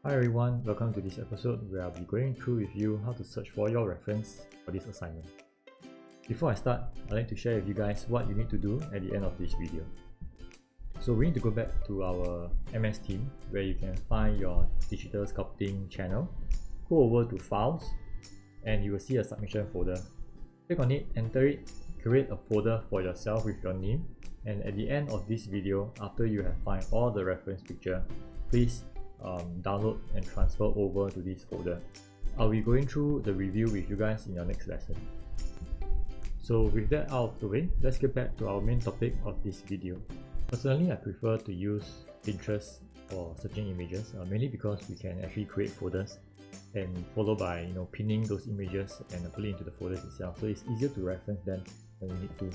Hi everyone, welcome to this episode where I'll be going through with you how to search for your reference for this assignment. Before I start, I'd like to share with you guys what you need to do at the end of this video. So we need to go back to our MS team where you can find your digital sculpting channel. Go over to files and you will see a submission folder. Click on it, enter it, create a folder for yourself with your name, and at the end of this video, after you have found all the reference picture, please download and transfer over to this folder. I'll be going through the review with you guys in your next lesson. So with that out of the way, let's get back to our main topic of this video. Personally, I prefer to use Pinterest for searching images, mainly because we can actually create folders and follow by pinning those images and put it into the folders itself, so it's easier to reference them when we need to.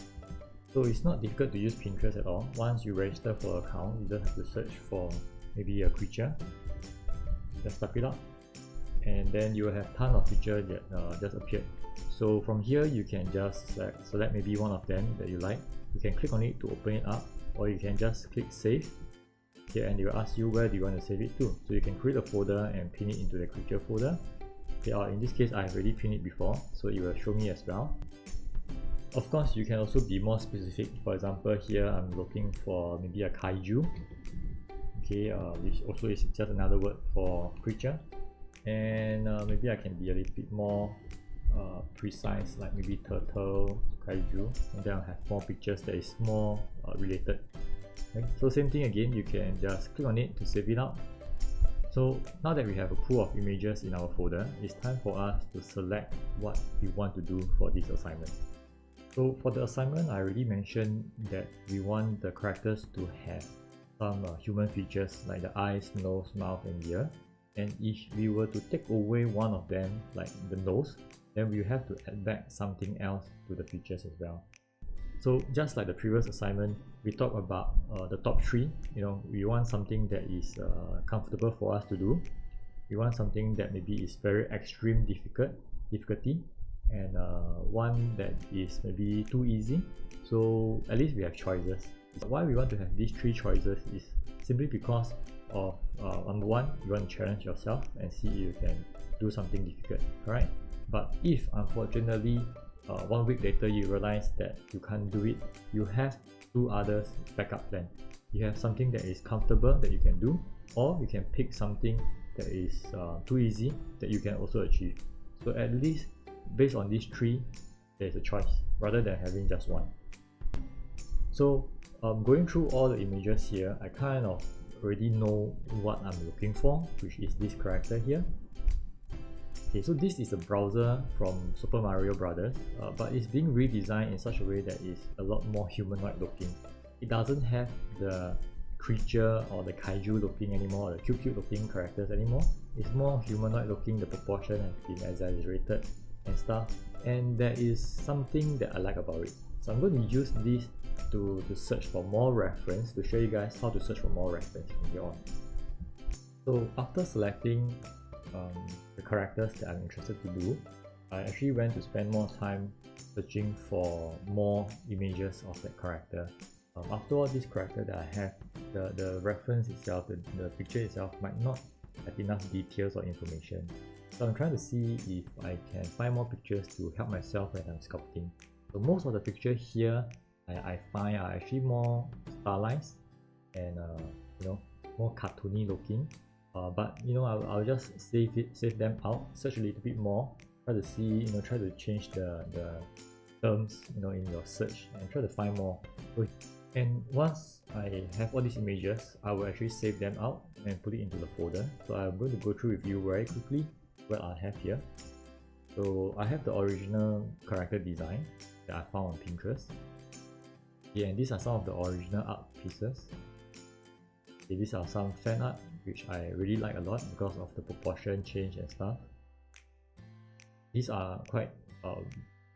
So it's not difficult to use Pinterest at all. Once you register for an account, you just have to search for maybe a creature, just type it up, and then you will have ton of pictures that just appeared. So from here you can just select maybe one of them that you like. You can click on it to open it up, or you can just click save here, and they will ask you where do you want to save it to. So you can create a folder and pin it into the creature folder. Okay, in this case I've already pinned it before, so it will show me as well. Of course, you can also be more specific. For example, here I'm looking for maybe a kaiju, okay, which also is just another word for creature, and maybe I can be a little bit more precise, like maybe turtle, kaiju, and then I'll have more pictures that is more related. Okay? So same thing again, you can just click on it to save it out. So now that we have a pool of images in our folder, it's time for us to select what we want to do for this assignment. So for the assignment, I already mentioned that we want the characters to have some human features like the eyes, nose, mouth and ear. And if we were to take away one of them, like the nose, then we have to add back something else to the features as well. So just like the previous assignment, we talked about the top three. We want something that is comfortable for us to do. We want something that maybe is very extreme difficulty, and one that is maybe too easy. So at least we have choices. Why we want to have these three choices is simply because of number one, you want to challenge yourself and see if you can do something difficult, right? But if unfortunately 1 week later you realize that you can't do it, you have two others backup plan. You have something that is comfortable that you can do, or you can pick something that is too easy that you can also achieve. So at least based on these three, there's a choice rather than having just one. So going through all the images here, I kind of already know what I'm looking for, which is this character here. Okay, so this is a browser from Super Mario Brothers, but it's being redesigned in such a way that it's a lot more humanoid looking. It doesn't have the creature or the kaiju looking anymore, or the cute looking characters anymore. It's more humanoid looking, the proportion has been exaggerated and stuff, and there is something that I like about it. So I'm going to use this to search for more reference, to show you guys how to search for more reference from here on. So after selecting the characters that I'm interested to do, I actually went to spend more time searching for more images of that character. After all, this character that I have, the reference itself, the picture itself might not have enough details or information. So I'm trying to see if I can find more pictures to help myself when I'm sculpting. So most of the pictures here I find are actually more stylized and more cartoony looking. But I'll just save them out, search a little bit more, try to see, try to change the terms in your search and try to find more. And once I have all these images, I will actually save them out and put it into the folder. So I'm going to go through with you very quickly what I have here. So I have the original character design that I found on Pinterest. Yeah, and these are some of the original art pieces. Okay, these are some fan art which I really like a lot because of the proportion change and stuff. These are quite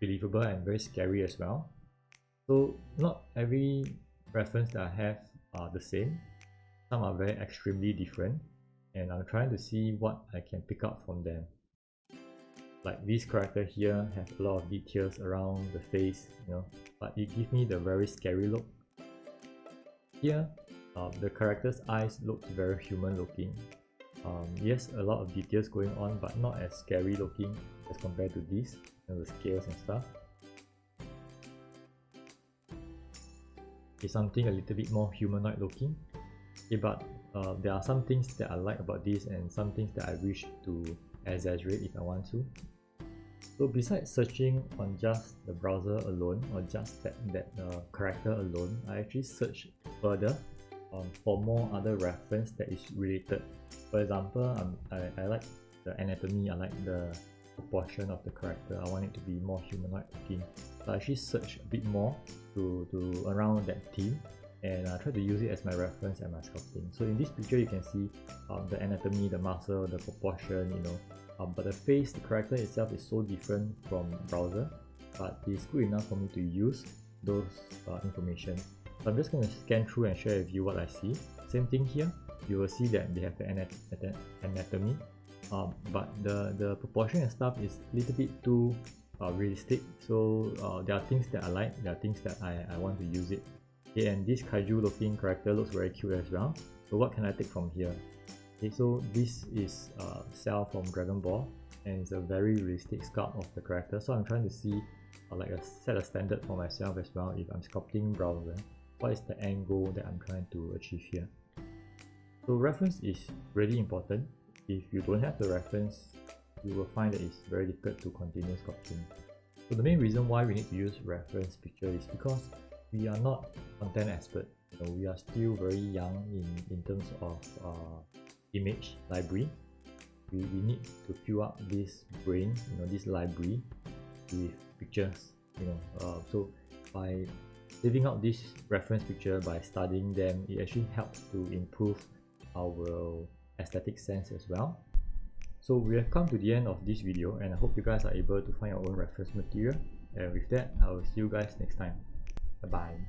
believable and very scary as well. So not every reference that I have are the same. Some are very extremely different, and I'm trying to see what I can pick up from them. Like this character here have a lot of details around the face, but it gives me the very scary look. Here, the character's eyes look very human looking, Yes, a lot of details going on, but not as scary looking as compared to this, the scales and stuff. It's something a little bit more humanoid looking. Okay, but there are some things that I like about this and some things that I wish to exaggerate if I want to. So besides searching on just the browser alone or just that character alone, I actually searched further for more other reference that is related. For example, I like the anatomy, I like the proportion of the character, I want it to be more humanoid looking. So I actually searched a bit more to around that theme, and I try to use it as my reference and my sculpting. So in this picture you can see the anatomy, the muscle, the proportion, you know, but the face, the character itself is so different from browser, but it's good enough for me to use those information. So I'm just going to scan through and share with you what I see. Same thing here, you will see that they have the anatomy, but the proportion and stuff is a little bit too realistic. So there are things that I like, there are things that I want to use it. Okay, and this kaiju looking character looks very cute as well. So what can I take from here? Okay, so this is Cell from Dragon Ball, and it's a very realistic sculpt of the character. So I'm trying to see set a standard for myself as well. If I'm sculpting browser, what is the end goal that I'm trying to achieve here? So reference is really important. If you don't have the reference, you will find that it's very difficult to continue sculpting. So the main reason why we need to use reference picture is because we are not content expert. You know, we are still very young in terms of image library. We need to fill up this brain, you know, this library with pictures, you know. So by living out this reference picture, by studying them, it actually helps to improve our aesthetic sense as well. So we have come to the end of this video, and I hope you guys are able to find your own reference material. And with that, I will see you guys next time. Bye bye.